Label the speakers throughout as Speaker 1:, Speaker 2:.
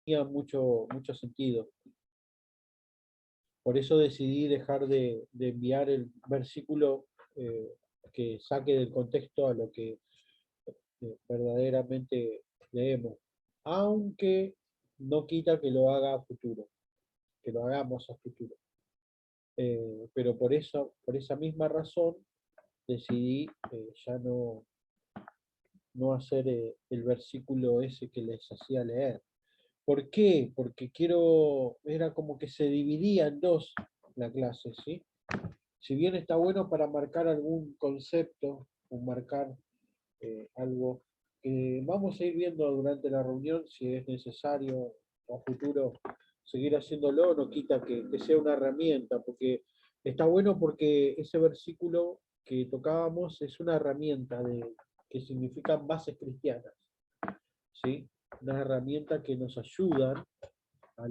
Speaker 1: tenía mucho sentido. Por eso decidí dejar de enviar el versículo que saque del contexto a lo que verdaderamente leemos. Aunque no quita que lo haga a futuro, que lo hagamos a futuro. Pero por esa misma razón decidí ya no hacer el versículo ese que les hacía leer. ¿Por qué? Porque era como que se dividía en dos la clase, ¿sí? Si bien está bueno para marcar algún concepto o marcar algo que vamos a ir viendo durante la reunión, si es necesario a futuro seguir haciéndolo, no quita que sea una herramienta, porque está bueno porque ese versículo que tocábamos es una herramienta que significan bases cristianas, ¿sí? Una herramienta que nos ayudan a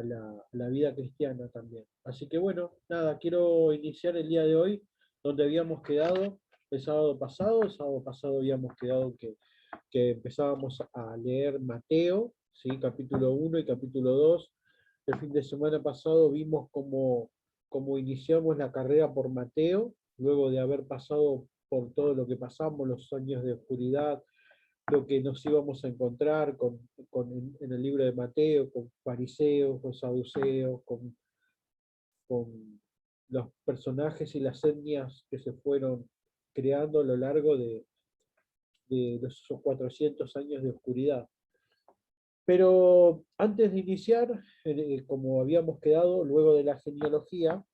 Speaker 1: la vida cristiana también. Así que bueno, nada, quiero iniciar el día de hoy donde habíamos quedado el sábado pasado. El sábado pasado habíamos quedado que empezábamos a leer Mateo, ¿sí? Capítulo 1 y capítulo 2. El fin de semana pasado vimos cómo iniciamos la carrera por Mateo, luego de haber pasado por todo lo que pasamos, los años de oscuridad, lo que nos íbamos a encontrar en el libro de Mateo, con fariseos, con saduceos, con los personajes y las etnias que se fueron creando a lo largo de esos 400 años de oscuridad. Pero antes de iniciar, como habíamos quedado, luego de la genealogía,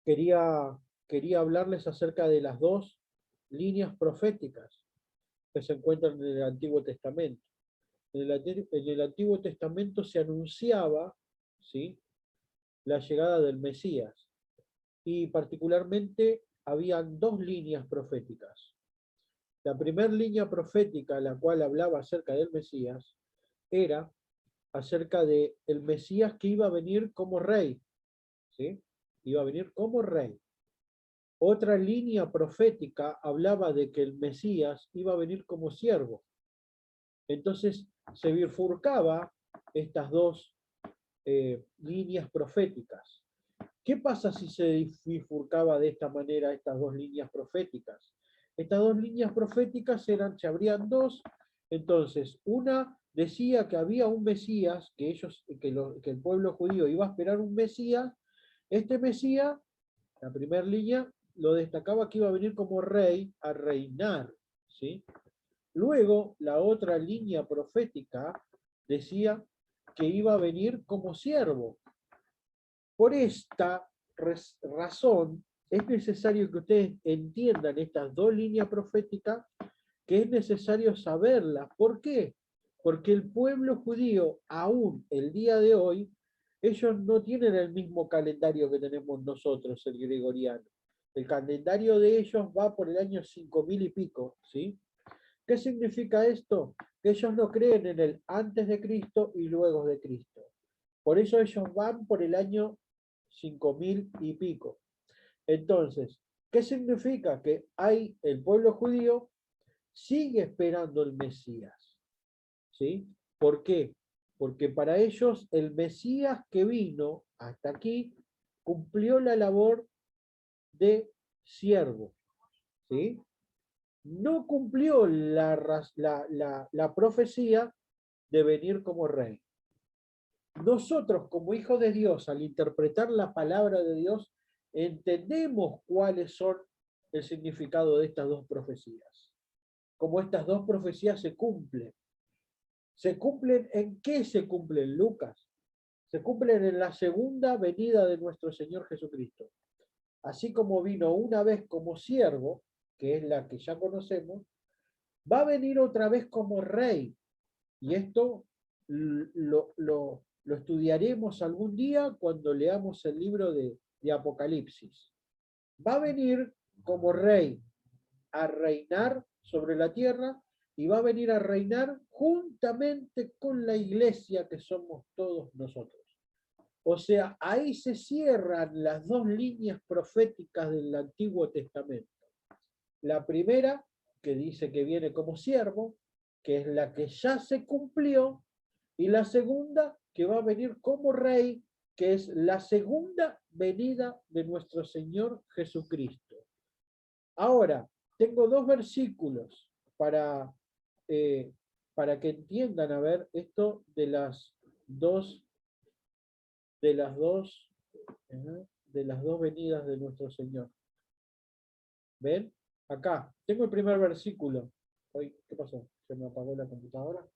Speaker 1: quería, quería hablarles acerca de las dos líneas proféticas que se encuentran en el Antiguo Testamento. En el Antiguo Testamento se anunciaba, ¿sí?, la llegada del Mesías, y particularmente habían dos líneas proféticas. La primera línea profética, la cual hablaba acerca del Mesías, era acerca del Mesías que iba a venir como rey, ¿sí? Iba a venir como rey. Otra línea profética hablaba de que el Mesías iba a venir como siervo. Entonces se bifurcaba estas dos líneas proféticas. ¿Qué pasa si se bifurcaba de esta manera estas dos líneas proféticas? Estas dos líneas proféticas se abrían dos. Entonces, una decía que había un Mesías, que el pueblo judío iba a esperar un Mesías. Este Mesías, la primera línea, lo destacaba que iba a venir como rey a reinar, ¿sí? Luego, la otra línea profética decía que iba a venir como siervo. Por esta razón, es necesario que ustedes entiendan estas dos líneas proféticas, que es necesario saberlas. ¿Por qué? Porque el pueblo judío, aún el día de hoy, ellos no tienen el mismo calendario que tenemos nosotros, el gregoriano. El calendario de ellos va por el año 5000 y pico, ¿sí? ¿Qué significa esto? Que ellos no creen en el antes de Cristo y luego de Cristo. Por eso ellos van por el año 5000 y pico. Entonces, ¿qué significa? Que el pueblo judío sigue esperando el Mesías, ¿sí? ¿Por qué? Porque para ellos el Mesías que vino hasta aquí cumplió la labor de siervo, ¿sí? No cumplió la profecía de venir como rey. Nosotros, como hijos de Dios, al interpretar la palabra de Dios, entendemos cuáles son el significado de estas dos profecías. Como estas dos profecías se cumplen. ¿Se cumplen en qué se cumplen, Lucas? Se cumplen en la segunda venida de nuestro Señor Jesucristo. Así como vino una vez como siervo, que es la que ya conocemos, va a venir otra vez como rey. Y esto lo estudiaremos algún día cuando leamos el libro de Apocalipsis. Va a venir como rey a reinar sobre la tierra y va a venir a reinar juntamente con la iglesia que somos todos nosotros. O sea, ahí se cierran las dos líneas proféticas del Antiguo Testamento. La primera, que dice que viene como siervo, que es la que ya se cumplió, y la segunda, que va a venir como rey, que es la segunda venida de nuestro Señor Jesucristo. Ahora, tengo dos versículos para que entiendan, a ver, esto de las dos, de las dos, de las dos venidas de nuestro Señor. ¿Ven? Acá, tengo el primer versículo. Ay, ¿qué pasó? ¿Se me apagó la computadora?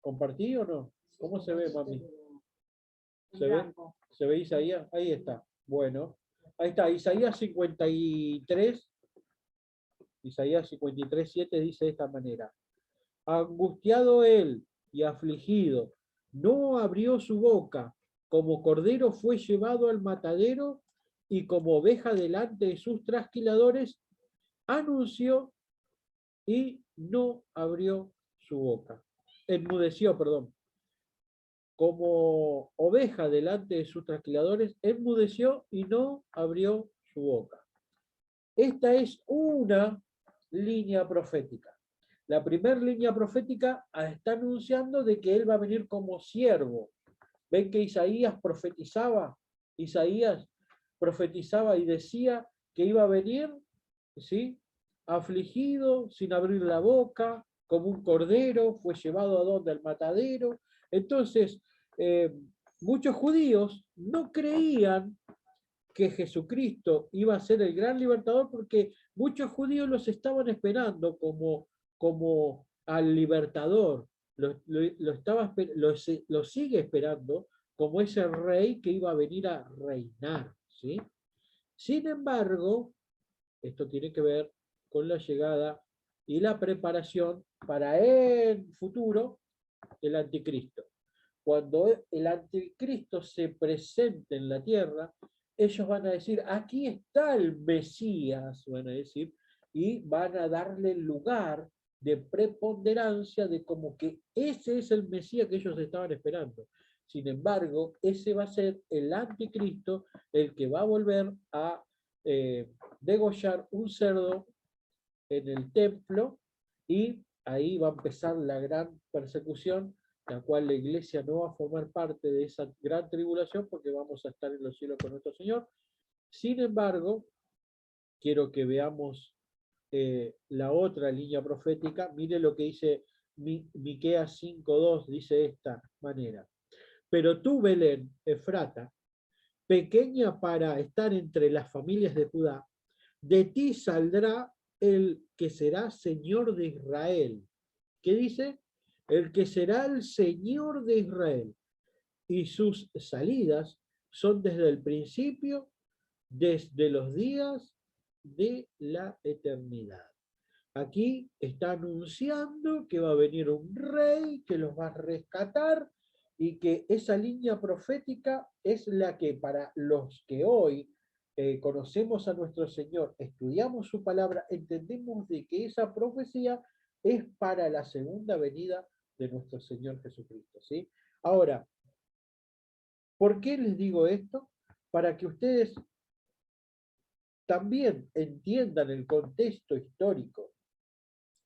Speaker 1: ¿Compartí o no? ¿Cómo se ve, mami? ¿Se ve? ¿Se ve Isaías? Ahí está. Bueno, ahí está. Isaías 53, Isaías 53, 7 dice de esta manera. Angustiado él y afligido, no abrió su boca, como cordero fue llevado al matadero, y como oveja delante de sus trasquiladores, anunció y no abrió su boca. Enmudeció, perdón. Como oveja delante de sus trasquiladores, enmudeció y no abrió su boca. Esta es una línea profética. La primera línea profética está anunciando de que él va a venir como siervo. ¿Ven que Isaías profetizaba? Isaías profetizaba y decía que iba a venir, ¿sí? Afligido, sin abrir la boca, como un cordero, fue llevado a donde, al matadero. Entonces, muchos judíos no creían que Jesucristo iba a ser el gran libertador porque muchos judíos los estaban esperando como al libertador, lo sigue esperando como ese rey que iba a venir a reinar, ¿sí? Sin embargo, esto tiene que ver con la llegada y la preparación para el futuro del anticristo. Cuando el anticristo se presente en la tierra, ellos van a decir, aquí está el Mesías, van a decir, y van a darle lugar de preponderancia de como que ese es el Mesías que ellos estaban esperando. Sin embargo, ese va a ser el anticristo el que va a volver a degollar un cerdo en el templo, y ahí va a empezar la gran persecución, la cual la iglesia no va a formar parte de esa gran tribulación porque vamos a estar en los cielos con nuestro Señor. Sin embargo, quiero que veamos la otra línea profética. Mire lo que dice Miqueas 5:2, dice de esta manera. Pero tú, Belén, Efrata, pequeña para estar entre las familias de Judá, de ti saldrá el que será Señor de Israel. ¿Qué dice? El que será el Señor de Israel. Y sus salidas son desde el principio, desde los días de la eternidad. Aquí está anunciando que va a venir un rey que los va a rescatar, y que esa línea profética es la que para los que hoy conocemos a nuestro Señor, estudiamos su palabra, entendemos de que esa profecía es para la segunda venida de nuestro Señor Jesucristo, ¿sí? Ahora, ¿por qué les digo esto? Para que ustedes también entiendan el contexto histórico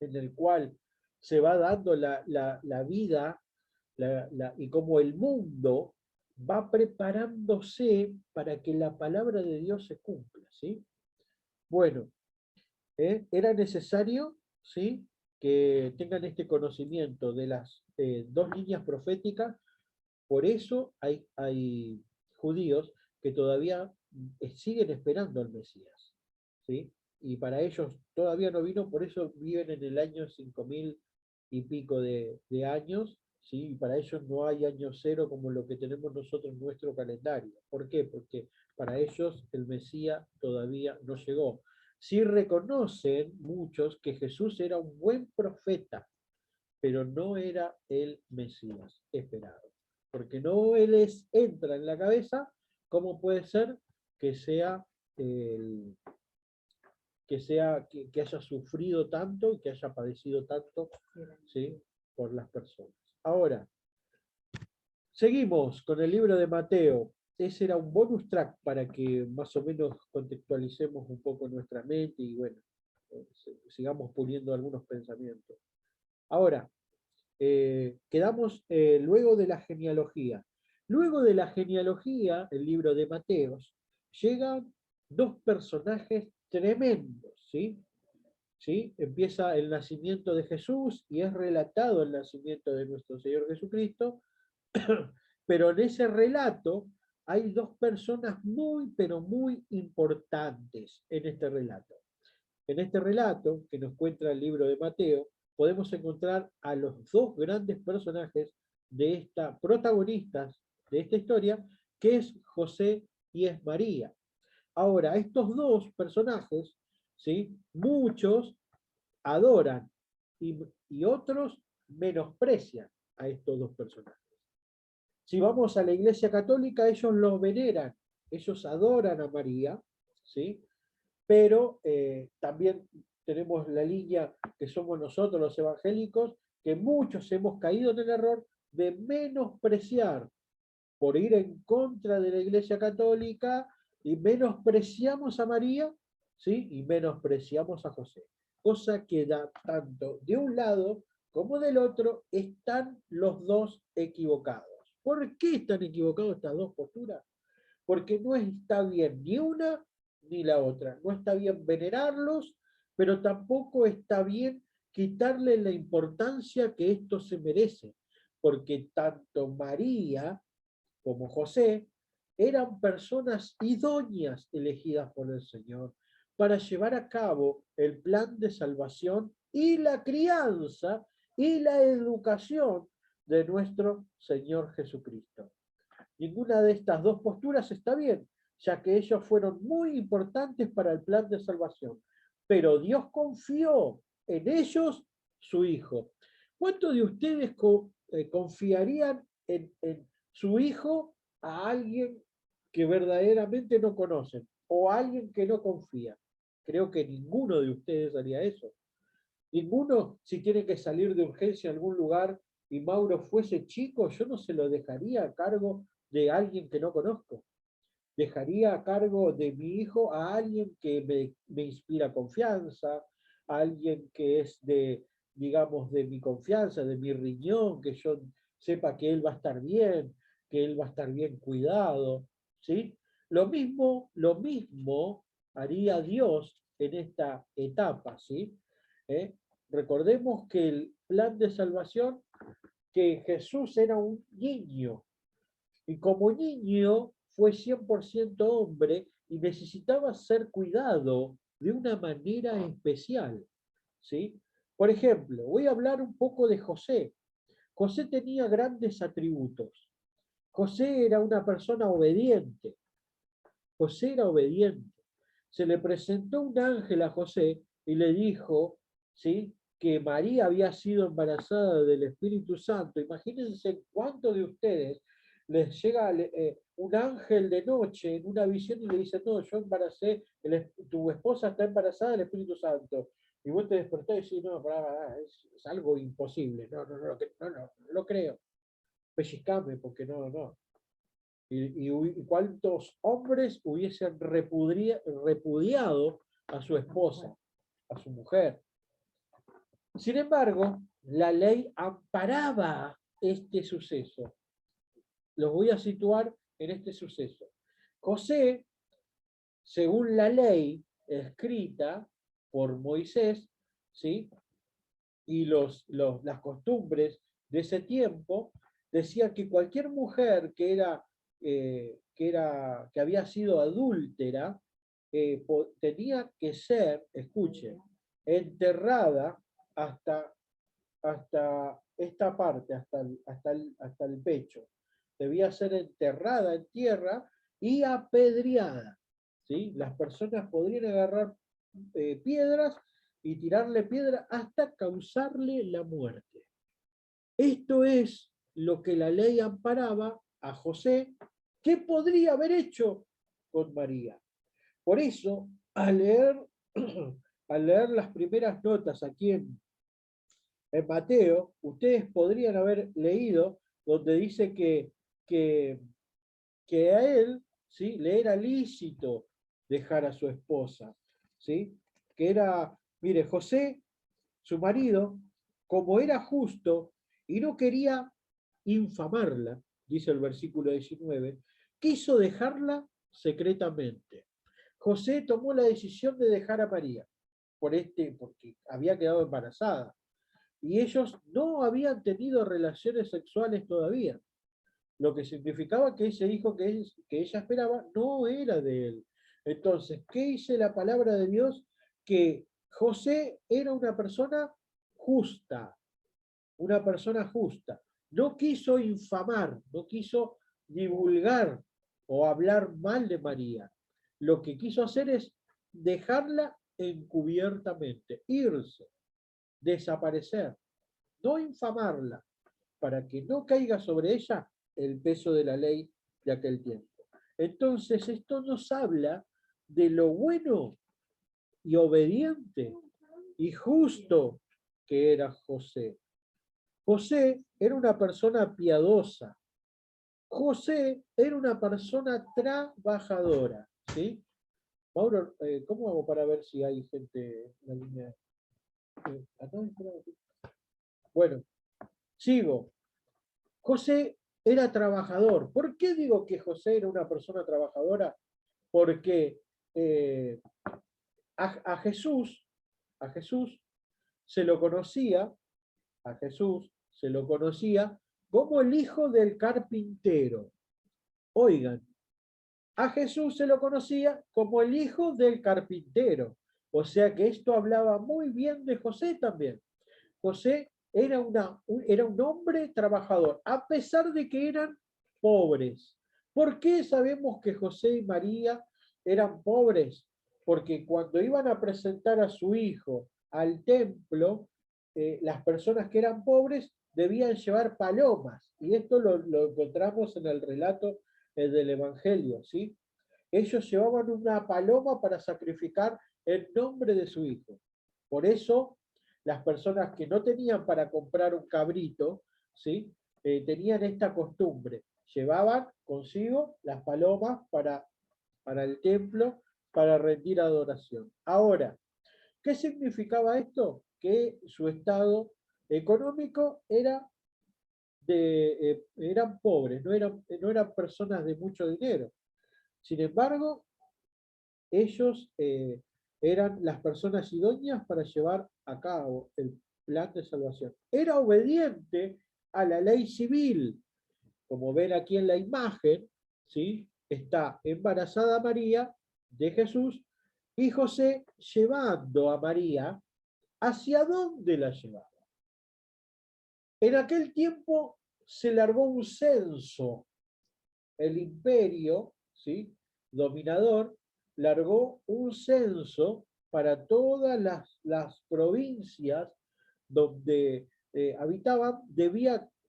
Speaker 1: en el cual se va dando la vida y cómo el mundo va preparándose para que la palabra de Dios se cumpla, ¿sí? Bueno, era necesario, ¿sí?, que tengan este conocimiento de las dos líneas proféticas. Por eso hay judíos que todavía siguen esperando al Mesías, ¿sí? Y para ellos todavía no vino, por eso viven en el año 5000 y pico de años, ¿sí? Y para ellos no hay año cero como lo que tenemos nosotros en nuestro calendario. ¿Por qué? Porque para ellos el Mesías todavía no llegó. Sí reconocen muchos que Jesús era un buen profeta, pero no era el Mesías esperado. Porque no les entra en la cabeza cómo puede ser que sea que haya sufrido tanto y que haya padecido tanto, ¿sí?, por las personas. Ahora, seguimos con el libro de Mateo. ese era un bonus track para que más o menos contextualicemos un poco nuestra mente y bueno, sigamos puliendo algunos pensamientos. Ahora, quedamos luego de la genealogía. Luego de la genealogía, el libro de Mateos, llegan dos personajes tremendos, ¿sí? ¿Sí? Empieza el nacimiento de Jesús y es relatado el nacimiento de nuestro Señor Jesucristo, pero en ese relato hay dos personas muy, pero muy importantes en este relato. En este relato, que nos cuenta el libro de Mateo, podemos encontrar a los dos grandes personajes de esta, protagonistas de esta historia, que es José y es María. Ahora, estos dos personajes, ¿sí? Muchos adoran y otros menosprecian a estos dos personajes. Si vamos a la Iglesia Católica, ellos los veneran, ellos adoran a María, ¿sí? Pero también tenemos la línea que somos nosotros los evangélicos, que muchos hemos caído en el error de menospreciar por ir en contra de la Iglesia Católica y menospreciamos a María, ¿sí? Y menospreciamos a José. Cosa que da tanto de un lado como del otro, están los dos equivocados. ¿Por qué están equivocados estas dos posturas? Porque no está bien ni una ni la otra. No está bien venerarlos, pero tampoco está bien quitarle la importancia que esto se merece, porque tanto María como José eran personas idóneas elegidas por el Señor para llevar a cabo el plan de salvación y la crianza y la educación de nuestro Señor Jesucristo. Ninguna de estas dos posturas está bien, ya que ellos fueron muy importantes para el plan de salvación. Pero Dios confió en ellos su Hijo. ¿Cuántos de ustedes confiarían en su Hijo a alguien que verdaderamente no conocen o a alguien que no confía? Creo que ninguno de ustedes haría eso. Ninguno, si tiene que salir de urgencia a algún lugar y Mauro fuese chico, yo no se lo dejaría a cargo de alguien que no conozco. Dejaría a cargo de mi hijo a alguien que me inspira confianza, a alguien que es de, digamos, de mi confianza, de mi riñón, que yo sepa que él va a estar bien, que él va a estar bien cuidado, ¿sí? Lo mismo haría Dios en esta etapa, ¿sí? ¿Eh? Recordemos que el plan de salvación, que Jesús era un niño, y como niño fue 100% hombre y necesitaba ser cuidado de una manera especial, ¿sí? Por ejemplo, voy a hablar un poco de José. José tenía grandes atributos. José era una persona obediente. José era obediente. Se le presentó un ángel a José y le dijo, ¿sí?, que María había sido embarazada del Espíritu Santo. Imagínense cuántos de ustedes les llega un ángel de noche en una visión y le dice, no, yo embaracé, tu esposa está embarazada del Espíritu Santo. Y vos te despertás y decís, no, es algo imposible, no lo creo. Pellizcame, porque no. Y cuántos hombres hubiesen repudiado a su esposa, a su mujer. Sin embargo, la ley amparaba este suceso. Los voy a situar en este suceso. José, según la ley escrita por Moisés, ¿sí?, y las costumbres de ese tiempo, decía que cualquier mujer que había sido adúltera tenía que ser, escuchen, enterrada hasta esta parte, hasta el pecho. Debía ser enterrada en tierra y apedreada, ¿sí? Las personas podrían agarrar piedras y tirarle piedra hasta causarle la muerte. Esto es lo que la ley amparaba a José, que podría haber hecho con María. Por eso, al leer, al leer las primeras notas aquí en Mateo, ustedes podrían haber leído donde dice que que a él, ¿sí?, le era lícito dejar a su esposa, ¿sí? Que era, mire, José, su marido, como era justo y no quería infamarla, dice el versículo 19, quiso dejarla secretamente. José tomó la decisión de dejar a María, porque había quedado embarazada, y ellos no habían tenido relaciones sexuales todavía, lo que significaba que ese hijo que ella esperaba no era de él. Entonces, ¿qué dice la palabra de Dios? Que José era una persona justa. No quiso infamar, no quiso divulgar o hablar mal de María. Lo que quiso hacer es dejarla encubiertamente, irse, desaparecer, no infamarla, para que no caiga sobre ella el peso de la ley de aquel tiempo. Entonces, esto nos habla de lo bueno y obediente y justo que era José. José era una persona piadosa. José era una persona trabajadora. ¿Sí? Mauro, ¿cómo hago para ver si hay gente en la línea? Bueno, sigo. José era trabajador. ¿Por qué digo que José era una persona trabajadora? Porque eh, a Jesús, a Jesús se lo conocía, a Jesús se lo conocía como el hijo del carpintero. Oigan, a Jesús se lo conocía como el hijo del carpintero. O sea que esto hablaba muy bien de José también. José era un hombre trabajador, a pesar de que eran pobres. ¿Por qué sabemos que José y María eran pobres? Porque cuando iban a presentar a su hijo al templo, las personas que eran pobres debían llevar palomas. Y esto lo encontramos en el relato del Evangelio, ¿sí? Ellos llevaban una paloma para sacrificar en nombre de su hijo. Por eso, las personas que no tenían para comprar un cabrito, ¿sí?, tenían esta costumbre. Llevaban consigo las palomas para el templo, para rendir adoración. Ahora, ¿qué significaba esto? Que su estado económico eran pobres, no eran personas de mucho dinero. Sin embargo, ellos eran las personas idóneas para llevar a cabo el plan de salvación. Era obediente a la ley civil. Como ven aquí en la imagen, ¿sí?, está embarazada María de Jesús y José llevando a María. ¿Hacia dónde la llevaba? En aquel tiempo se largó un censo. El imperio, ¿sí?, dominador largó un censo para todas las provincias donde habitaban.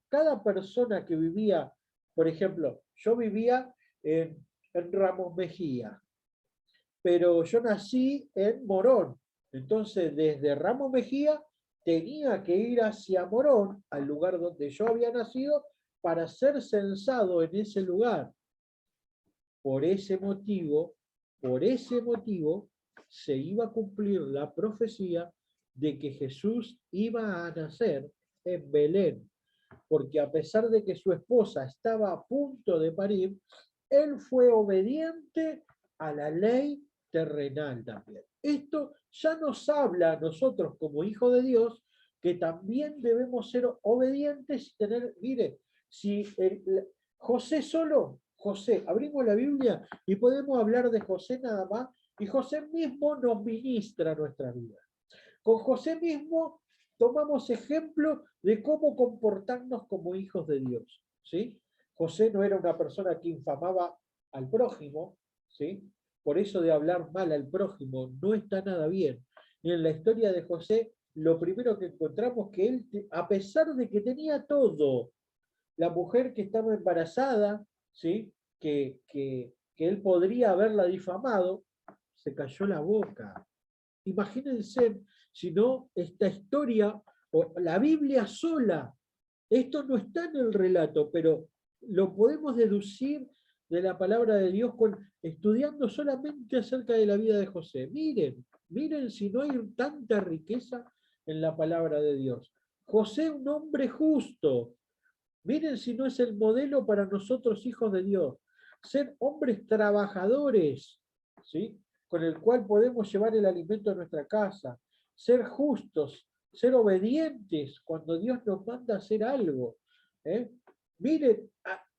Speaker 1: Cada persona que vivía, por ejemplo, yo vivía en Ramos Mejía, pero yo nací en Morón. Entonces, desde Ramos Mejía tenía que ir hacia Morón, al lugar donde yo había nacido, para ser censado en ese lugar. Por ese motivo, se iba a cumplir la profecía de que Jesús iba a nacer en Belén, porque a pesar de que su esposa estaba a punto de parir, él fue obediente a la ley terrenal también. Esto ya nos habla a nosotros como hijos de Dios que también debemos ser obedientes y tener, mire, si José solo, José, abrimos la Biblia y podemos hablar de José nada más, y José mismo nos ministra nuestra vida. Con José mismo tomamos ejemplo de cómo comportarnos como hijos de Dios, ¿sí? José no era una persona que infamaba al prójimo, ¿sí? Por eso de hablar mal al prójimo no está nada bien. Y en la historia de José, lo primero que encontramos que él, a pesar de que tenía todo, la mujer que estaba embarazada, ¿sí?, que él podría haberla difamado, se cayó la boca. Imagínense, si no, esta historia, o la Biblia sola, esto no está en el relato, pero lo podemos deducir de la palabra de Dios estudiando solamente acerca de la vida de José. Miren, miren si no hay tanta riqueza en la palabra de Dios. José, un hombre justo. Miren si no es el modelo para nosotros, hijos de Dios. Ser hombres trabajadores, ¿sí? Con el cual podemos llevar el alimento a nuestra casa. Ser justos, ser obedientes cuando Dios nos manda a hacer algo. ¿Eh? Miren,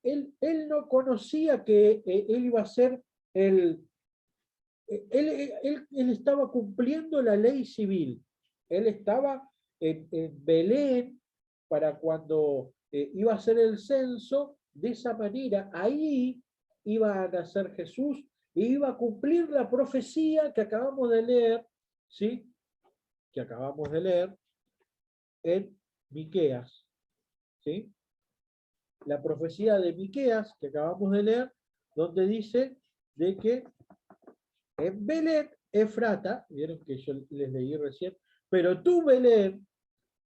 Speaker 1: él no conocía que él iba a ser el... Él estaba cumpliendo la ley civil. Él estaba en Belén para cuando iba a hacer el censo, de esa manera, ahí iba a nacer Jesús e iba a cumplir la profecía que acabamos de leer, ¿sí? Que acabamos de leer en Miqueas, ¿sí? La profecía de Miqueas que acabamos de leer, donde dice de que en Belén, Efrata, vieron que yo les leí recién, pero tú, Belén,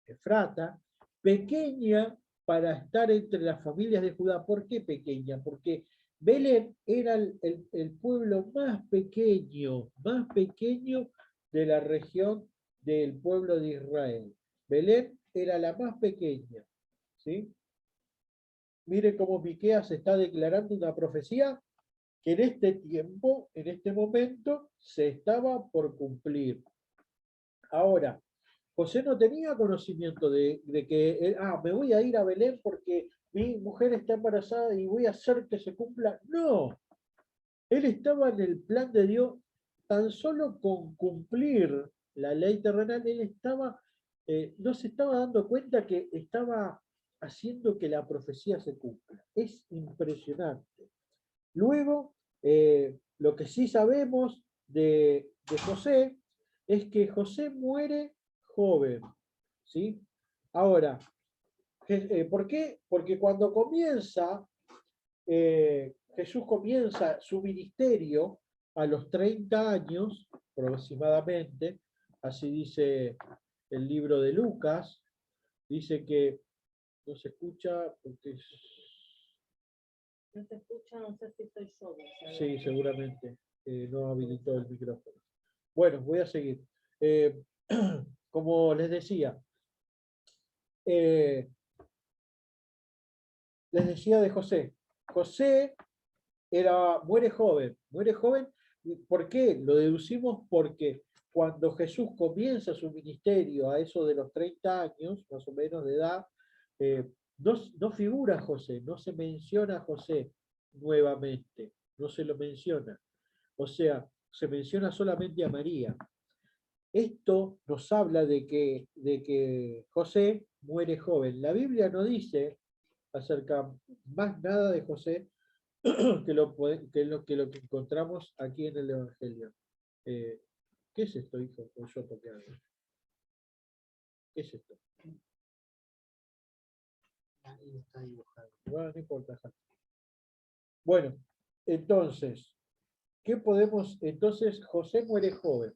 Speaker 1: Efrata, pequeña para estar entre las familias de Judá. ¿Por qué pequeña? Porque Belén era el pueblo más pequeño de la región del pueblo de Israel. Belén era la más pequeña, ¿sí? Mire cómo Miqueas está declarando una profecía que en este tiempo, en este momento, se estaba por cumplir. Ahora, José no tenía conocimiento de que, me voy a ir a Belén porque mi mujer está embarazada y voy a hacer que se cumpla. No, él estaba en el plan de Dios, tan solo con cumplir la ley terrenal, él estaba, no se estaba dando cuenta que estaba haciendo que la profecía se cumpla. Es impresionante. Luego, lo que sí sabemos de José es que José muere joven, ¿sí? Ahora, ¿por qué? Porque cuando Jesús comienza su ministerio a los 30 años aproximadamente, así dice el libro de Lucas, dice que no se escucha porque
Speaker 2: No se escucha, no sé si estoy yo.
Speaker 1: sí, seguramente no habilitó el micrófono. Bueno, voy a seguir. Eh, como les decía eh, de José. José muere joven. ¿Por qué? Lo deducimos porque cuando Jesús comienza su ministerio a eso de los 30 años, más o menos de edad, no figura José, no se menciona a José nuevamente, no se lo menciona. O sea, se menciona solamente a María. Esto nos habla de que José muere joven. La Biblia no dice acerca más nada de José que lo que encontramos aquí en el Evangelio. Eh, ¿Qué es esto, hijo? O yo toqué algo. ¿Qué es esto?
Speaker 3: Ahí está dibujado.
Speaker 1: Bueno, no importa. Bueno, entonces, ¿qué podemos? Entonces, José muere joven.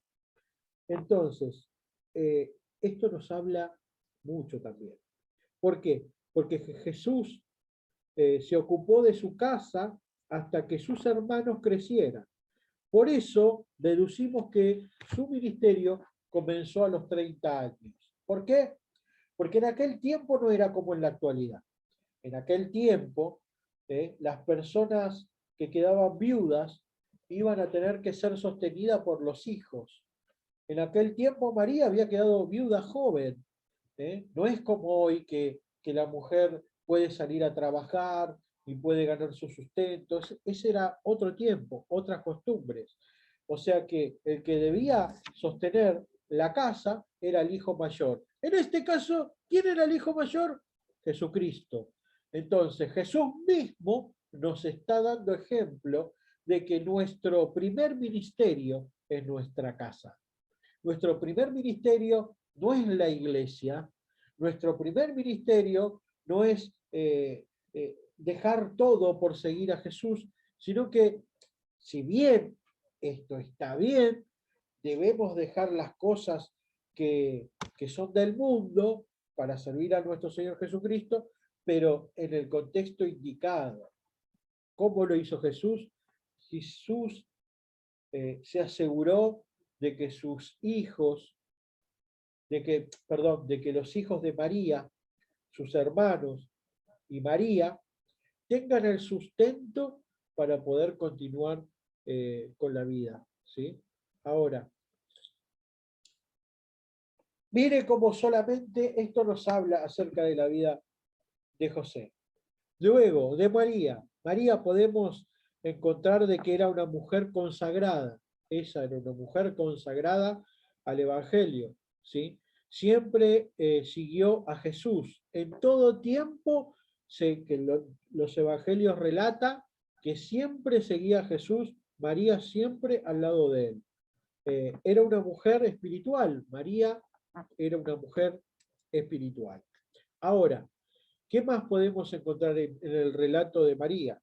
Speaker 1: Entonces, esto nos habla mucho también. ¿Por qué? Porque Jesús se ocupó de su casa hasta que sus hermanos crecieran. Por eso deducimos que su ministerio comenzó a los 30 años. ¿Por qué? Porque en aquel tiempo no era como en la actualidad. En aquel tiempo, las personas que quedaban viudas iban a tener que ser sostenidas por los hijos. En aquel tiempo María había quedado viuda joven. No es como hoy que la mujer puede salir a trabajar y puede ganar su sustento. Ese era otro tiempo, otras costumbres. O sea que el que debía sostener la casa era el hijo mayor. En este caso, ¿quién era el hijo mayor? Jesucristo. Entonces, Jesús mismo nos está dando ejemplo de que nuestro primer ministerio es nuestra casa. Nuestro primer ministerio no es la iglesia, nuestro primer ministerio no es dejar todo por seguir a Jesús, sino que si bien esto está bien, debemos dejar las cosas que son del mundo para servir a nuestro Señor Jesucristo, pero en el contexto indicado. ¿Cómo lo hizo Jesús? Jesús se aseguró de que sus hijos, de que los hijos de María, sus hermanos y María, tengan el sustento para poder continuar con la vida, ¿sí? Ahora, mire cómo solamente esto nos habla acerca de la vida de José. Luego, de María. María podemos encontrar de que era una mujer consagrada. Ella era una mujer consagrada al Evangelio, ¿sí? Siempre siguió a Jesús. En todo tiempo, los Evangelios relatan que siempre seguía a Jesús, María siempre al lado de él. Era una mujer espiritual. María era una mujer espiritual. Ahora, ¿qué más podemos encontrar en el relato de María?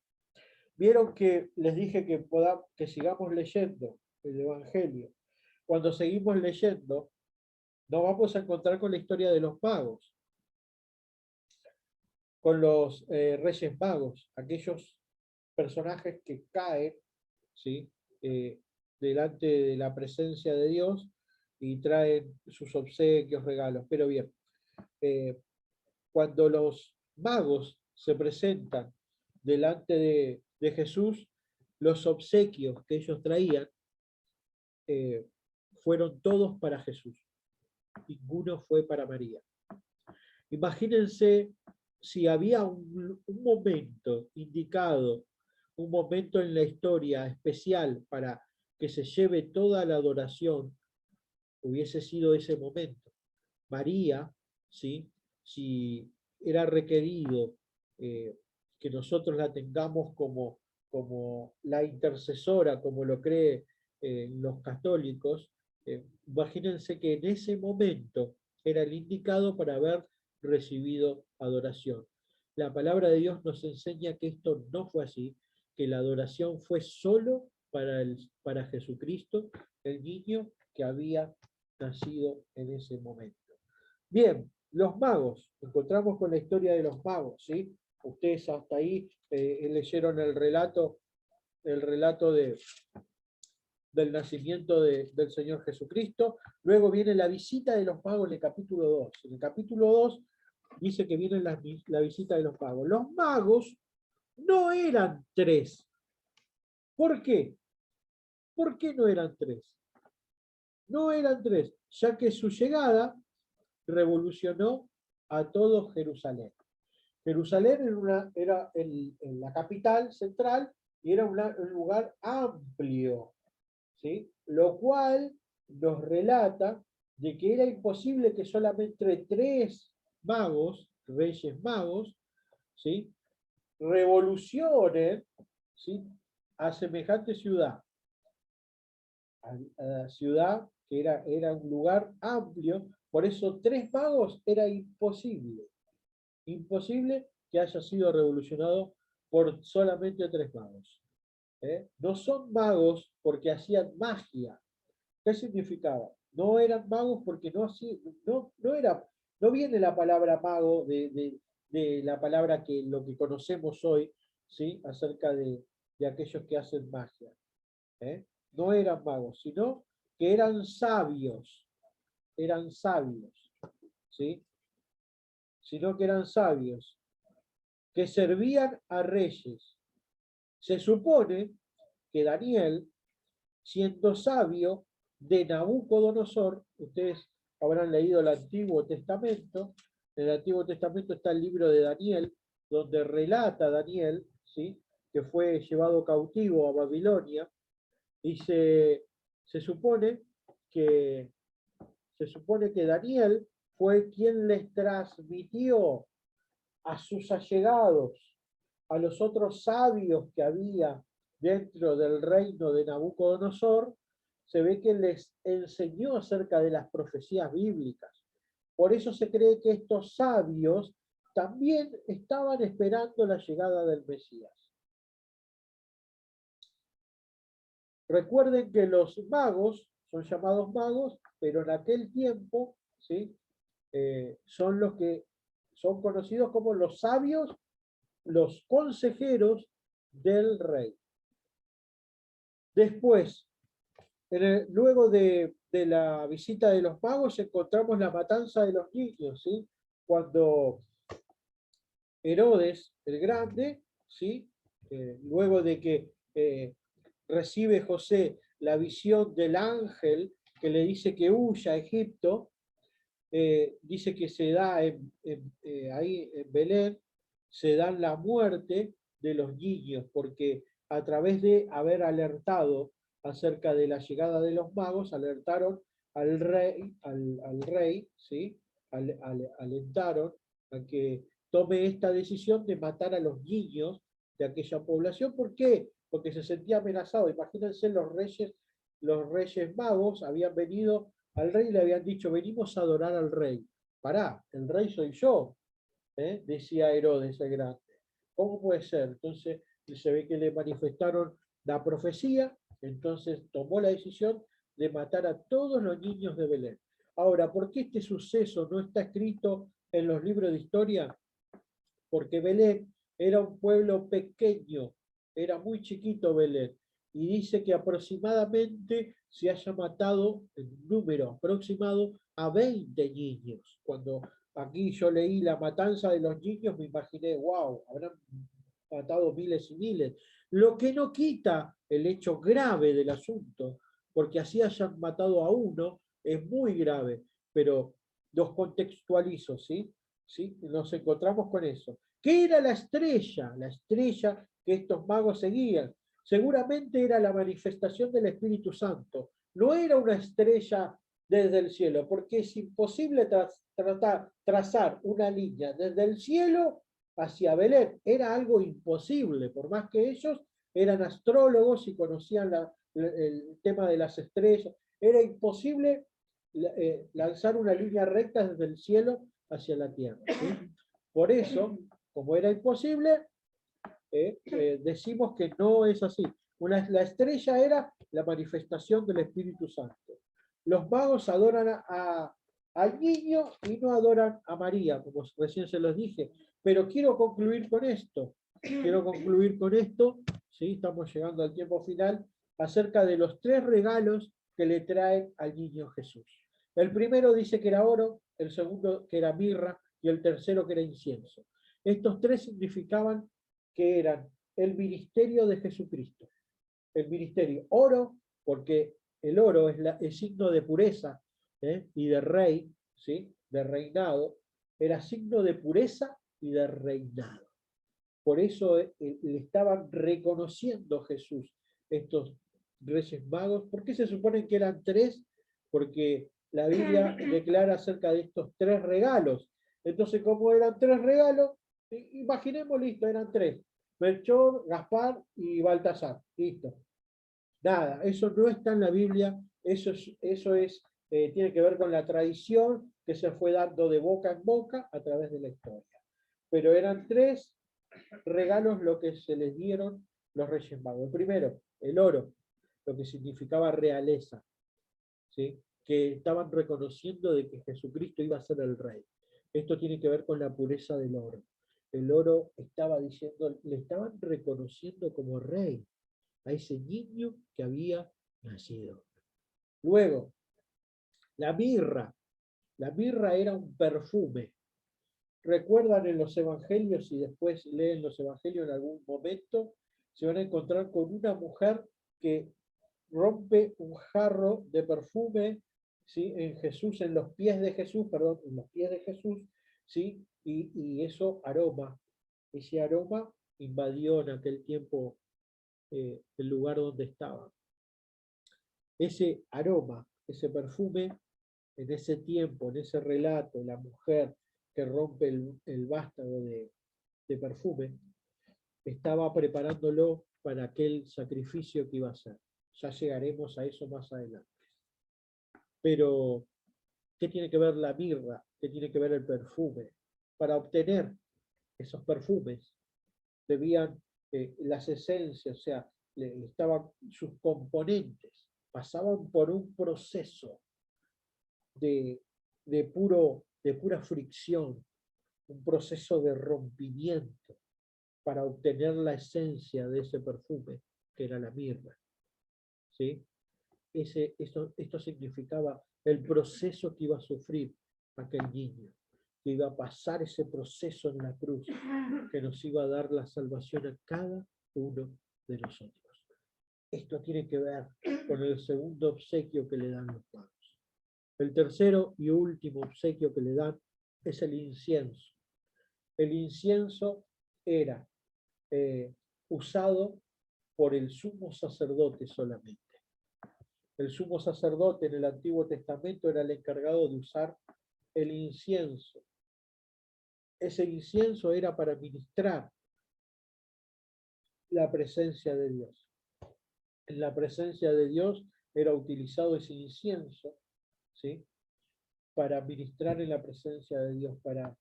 Speaker 1: Vieron que les dije que sigamos leyendo el Evangelio. Cuando seguimos leyendo, nos vamos a encontrar con la historia de los magos, con los reyes magos, aquellos personajes que caen, ¿sí? Delante de la presencia de Dios y traen sus obsequios, regalos. Pero bien, cuando los magos se presentan delante de Jesús, los obsequios que ellos traían fueron todos para Jesús. Ninguno fue para María. Imagínense si había un momento indicado, un momento en la historia especial para que se lleve toda la adoración, hubiese sido ese momento. María, ¿sí? Si era requerido que nosotros la tengamos como la intercesora, como lo cree los católicos, imagínense que en ese momento era el indicado para haber recibido adoración. La palabra de Dios nos enseña que esto no fue así, que la adoración fue solo para Jesucristo, el niño que había nacido en ese momento. Bien, los magos, encontramos con la historia de los magos, ¿sí? Ustedes hasta ahí leyeron el relato del nacimiento del Señor Jesucristo. Luego viene la visita de los magos en el capítulo 2. En el capítulo 2 dice que viene la visita de los magos. Los magos no eran tres. ¿Por qué? ¿Por qué no eran tres? No eran tres, ya que su llegada revolucionó a todo Jerusalén. Jerusalén era en la capital central y era un lugar amplio, ¿sí? Lo cual nos relata de que era imposible que solamente tres magos, reyes magos, ¿sí? Revolucionen, ¿sí? A semejante ciudad. A la ciudad que era un lugar amplio, por eso tres magos era imposible. Imposible que haya sido revolucionado por solamente tres magos. No son magos porque hacían magia. ¿Qué significaba? No eran magos porque no viene la palabra mago de la palabra que lo que conocemos hoy, ¿sí? Acerca de aquellos que hacen magia. No eran magos, sino que eran sabios, ¿sí? Sino que eran sabios, que servían a reyes. Se supone que Daniel, siendo sabio de Nabucodonosor, ustedes habrán leído el Antiguo Testamento, en el Antiguo Testamento está el libro de Daniel, donde relata Daniel, ¿sí? Que fue llevado cautivo a Babilonia, y se supone que Daniel fue quien les transmitió a sus allegados, a los otros sabios que había dentro del reino de Nabucodonosor, se ve que les enseñó acerca de las profecías bíblicas. Por eso se cree que estos sabios también estaban esperando la llegada del Mesías. Recuerden que los magos son llamados magos, pero en aquel tiempo, ¿sí? Son los que son conocidos como los sabios, los consejeros del rey. Después, luego de la visita de los magos, encontramos la matanza de los niños, ¿sí? Cuando Herodes el Grande, ¿sí? Luego de que recibe José la visión del ángel que le dice que huya a Egipto, dice que se da ahí en Belén, se da la muerte de los niños, porque a través de haber alertado acerca de la llegada de los magos, alertaron al rey, ¿sí? Alentaron a que tome esta decisión de matar a los niños de aquella población. ¿Por qué? Porque se sentía amenazado. Imagínense, los reyes magos habían venido al rey y le habían dicho: venimos a adorar al rey. Pará, el rey soy yo, decía Herodes el Grande. ¿Cómo puede ser? Entonces se ve que le manifestaron la profecía, entonces tomó la decisión de matar a todos los niños de Belén. Ahora, ¿por qué este suceso no está escrito en los libros de historia? Porque Belén era un pueblo pequeño, era muy chiquito Belén, y dice que aproximadamente se haya matado, en un número aproximado, a 20 niños. Cuando aquí yo leí la matanza de los niños, me imaginé, wow, habrán matado miles y miles. Lo que no quita el hecho grave del asunto, porque así hayan matado a uno, es muy grave, pero los contextualizo, ¿sí? ¿Sí? Nos encontramos con eso. ¿Qué era la estrella? La estrella que estos magos seguían. Seguramente era la manifestación del Espíritu Santo. No era una estrella desde el cielo, porque es imposible trazar una línea desde el cielo hacia Belén. Era algo imposible, por más que ellos eran astrólogos y conocían el tema de las estrellas. Era imposible lanzar una línea recta desde el cielo hacia la tierra, ¿sí? Por eso, como era imposible, decimos que no es así. La estrella era la manifestación del Espíritu Santo. Los magos adoran al niño y no adoran a María, como recién se los dije. Pero quiero concluir con esto. ¿Sí? Estamos llegando al tiempo final, acerca de los 3 regalos que le traen al niño Jesús. El primero dice que era oro, el segundo que era mirra y el tercero que era incienso. Estos 3 significaban que eran el ministerio de Jesucristo. El ministerio oro, porque el oro es signo de pureza, y de rey, ¿sí? De reinado. Era signo de pureza y de reinado. Por eso le estaban reconociendo a Jesús estos reyes magos. ¿Por qué se suponen que eran 3? Porque la Biblia declara acerca de estos 3 regalos. Entonces, como eran 3 regalos, imaginemos, listo, eran 3. Melchor, Gaspar y Baltasar. Listo. Nada, eso no está en la Biblia, eso tiene que ver con la tradición que se fue dando de boca en boca a través de la historia. Pero eran 3 regalos lo que se les dieron los Reyes Magos. El primero, el oro, lo que significaba realeza, ¿sí? Que estaban reconociendo de que Jesucristo iba a ser el rey. Esto tiene que ver con la pureza del oro. El oro estaba diciendo, le estaban reconociendo como rey a ese niño que había nacido. Luego, la mirra. La mirra era un perfume. Recuerdan en los evangelios, y después leen los evangelios en algún momento, se van a encontrar con una mujer que rompe un jarro de perfume, ¿sí? En Jesús, en los pies de Jesús, ¿sí? Y eso aroma. Ese aroma invadió en aquel tiempo el lugar donde estaban. Ese aroma, ese perfume, en ese tiempo, en ese relato, la mujer que rompe el vástago de perfume, estaba preparándolo para aquel sacrificio que iba a hacer. Ya llegaremos a eso más adelante. Pero, ¿qué tiene que ver la mirra? ¿Qué tiene que ver el perfume? Para obtener esos perfumes, debían las esencias, o sea, estaban sus componentes, pasaban por un proceso de pura fricción, un proceso de rompimiento. para obtener la esencia de ese perfume, que era la mirra. ¿Sí? Esto significaba el proceso que iba a sufrir aquel niño, que iba a pasar ese proceso en la cruz, que nos iba a dar la salvación a cada uno de nosotros. Esto tiene que ver con el segundo obsequio que le dan los magos. El tercero y último obsequio que le dan es el incienso. El incienso era usado por el sumo sacerdote solamente. El sumo sacerdote en el Antiguo Testamento era el encargado de usar el incienso. Ese incienso era para ministrar la presencia de Dios. En la presencia de Dios era utilizado ese incienso, ¿sí? Para ministrar en la presencia de Dios, para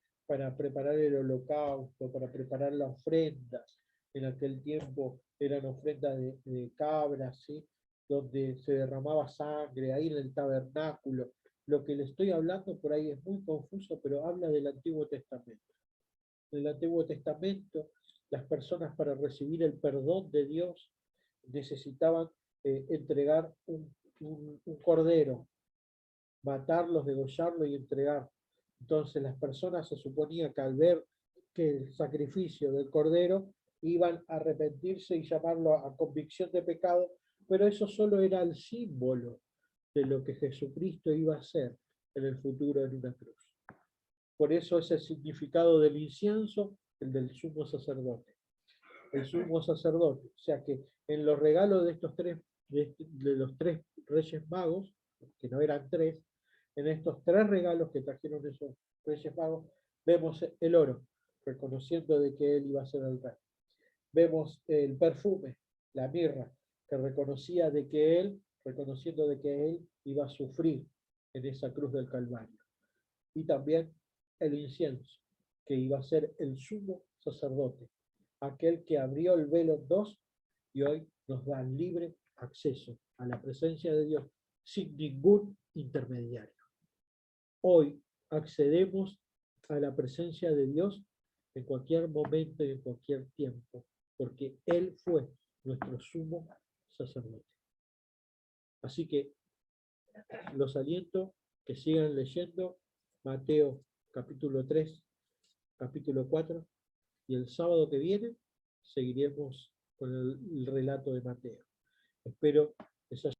Speaker 1: preparar el holocausto, para preparar las ofrendas. En aquel tiempo eran ofrendas de cabras, ¿sí? Donde se derramaba sangre, ahí en el tabernáculo. Lo que le estoy hablando por ahí es muy confuso, pero habla del Antiguo Testamento. En el Antiguo Testamento, las personas para recibir el perdón de Dios necesitaban entregar un cordero, matarlos, degollarlo y entregar. Entonces las personas se suponía que al ver que el sacrificio del cordero iban a arrepentirse y llamarlo a convicción de pecado, pero eso solo era el símbolo de lo que Jesucristo iba a hacer en el futuro en una cruz. Por eso es el significado del incienso, el del sumo sacerdote. El sumo sacerdote. O sea que en los regalos de estos tres, de los tres reyes magos, que no eran tres, en estos tres regalos que trajeron esos reyes magos, vemos el oro, reconociendo de que él iba a ser el rey. Vemos el perfume, la mirra, que reconociendo de que él iba a sufrir en esa cruz del Calvario. Y también el incienso, que iba a ser el sumo sacerdote, aquel que abrió el velo en dos y hoy nos da libre acceso a la presencia de Dios sin ningún intermediario. Hoy accedemos a la presencia de Dios en cualquier momento y en cualquier tiempo, porque Él fue nuestro sumo sacerdote. Así que los aliento que sigan leyendo Mateo capítulo 3, capítulo 4, y el sábado que viene seguiremos con el relato de Mateo. Espero que se haya